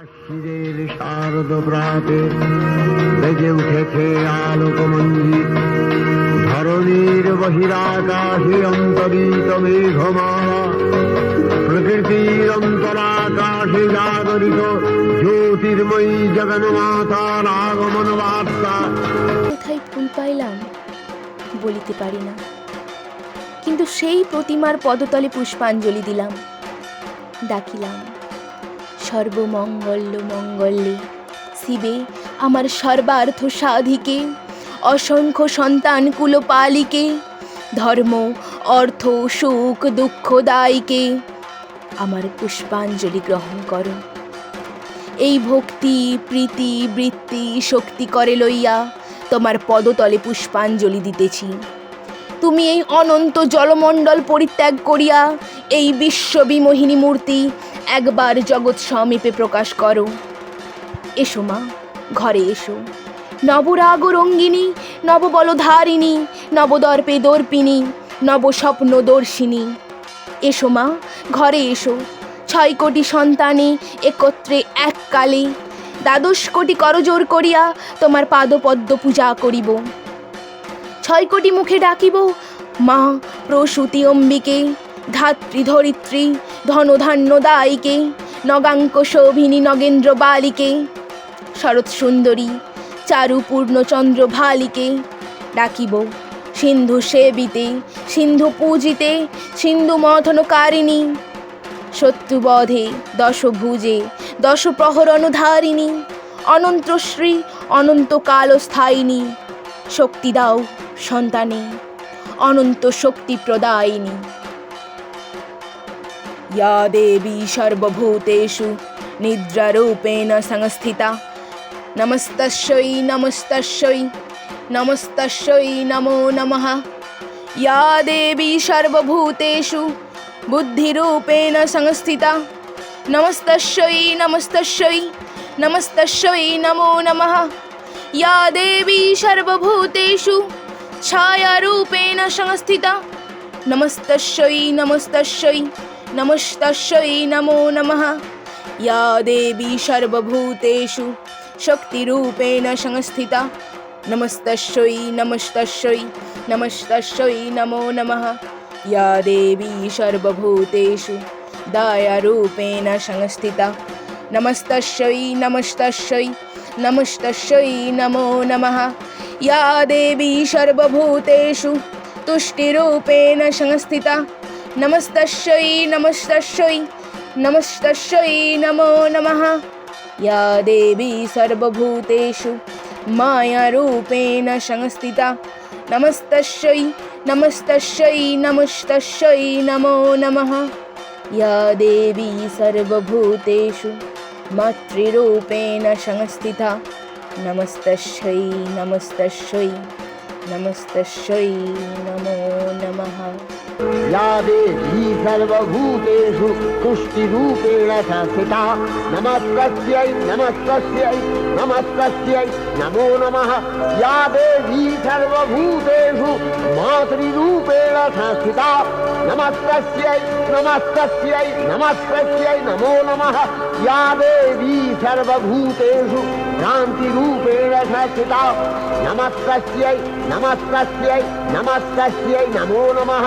শিরের শারদ প্রাতে বেজে উঠেছে আলোকমঞ্জিত ধরণীর বহিরাকাশে অন্তরিত মেঘমালা প্রকৃতির অন্তরাকাশে জাগরিত জ্যোতির্ময়ী জগন্মাতার আগমন বার্তা। কোথায় ফুল পাইলাম বলিতে পারি না, কিন্তু সেই প্রতিমার পদতলে পুষ্পাঞ্জলি দিলাম, ডাকিলাম সর্বমঙ্গল্য মঙ্গল্যে শিবে আমার সর্বার্থ সাধিকে, অসংখ্য সন্তান কুলপালিকে, ধর্ম অর্থ সুখ দুঃখদায়ীকে আমার পুষ্পাঞ্জলি গ্রহণ করো। এই ভক্তি প্রীতি বৃত্তি শক্তি করে লইয়া তোমার পদতলে পুষ্পাঞ্জলি দিতেছি। তুমি এই অনন্ত জলমণ্ডল পরিত্যাগ করিয়া এই বিশ্ববিমোহিনী মূর্তি একবার জগৎ সমীপে প্রকাশ করো। এসো মা, ঘরে এসো। নবরাগ রঙ্গিনী, নববলধারিণী, নবদর্পে দর্পিনী, নবস্বপ্ন দর্শিনী, এসো মা, ঘরে এসো। 6 কোটি সন্তানে একত্রে এককালে 12 কোটি করজোর করিয়া তোমার পাদপদ্ম পূজা করিব। 6 কোটি মুখে ডাকিব মা প্রসূতি অম্বিকে, ধাত্রী ধরিত্রী ধনধান্য দায়িকে, নগাঙ্ক শোভিনী নগেন্দ্র বালিকে, শরৎ সুন্দরী চারু পূর্ণচন্দ্র ভালিকে ডাকিব সিন্ধু সেবিতে, সিন্ধু পূজিতে, সিন্ধু মথনকারিণী, শত্রুবধে দশভুজে, 10 প্রহরণধারিণী, অনন্তশ্রী অনন্ত কালস্থায়িনী, শক্তি দাও সন্তানে, অনন্ত শক্তি প্রদায়িনী। ইয়া দেবী সর্বভূতেষু নিদ্রারূপেণ সংস্থিতা, নমস্তস্যৈ নমস্তস্যৈ নমস্তস্যৈ নমো নমঃ। ইয়া দেবী সর্বভূতেষু বুদ্ধিরূপেণ সংস্থিতা, নমস্তস্যৈ নমস্তস্যৈ নমস্তস্যৈ নমো নমঃ। ইয়া দেবী সর্বভূতেষু ছায়ারূপেণ সংস্থিতা, নমস্তস্যৈ নমস্তস্যৈ নমস্তস্যৈ নমো নমঃ। ইয়া দেবী সর্বভূতেষু শক্তিরূপেণ সংস্থিতা, নমস্তস্যৈ নমস্তস্যৈ নমস্তস্যৈ নমো নমঃ। ইয়া দেবী সর্বভূতেষু দয়ারূপেণ সংস্থিতা, নমস্তস্যৈ নমস্তস্যৈ নমস্তস্যৈ নমো নমঃ। ইয়া দেবী সর্বভূতেষু তুষ্টিরূপেণ সংস্থিতা, নমস্তস্যৈ নমস্তস্যৈ নমস্তস্যৈ নমো নমঃ। ইয়া দেবী সর্বভূতেষু মায়ারূপেণ সংস্থিতা, নমস্তস্যৈ নমস্তস্যৈ নমস্তস্যৈ নমো নমঃ। ইয়া দেবী সর্বভূতেষু মাতৃরূপেণ সংস্থিতা, নমস্তস্যৈ নমস্তস্যৈ নমস্তস্যৈ নমো নমঃ। या देवी सर्वभूतेषु तुष्टिरूपेण संस्थिता, नमस्तस्यै नमस्तस्यै नमस्तस्यै नमो नमः। या देवी सर्वभूतेषु मातृरूपेण संस्थिता, नमस्तस्यै नमस्तस्यै नमस्तस्यै नमो नमः। या देवी सर्वभूतेषु भ्रान्तिरूपेण संस्थिता, नमस्तस्यै नमस्तस्यै नमस्तस्यै नमो नमः।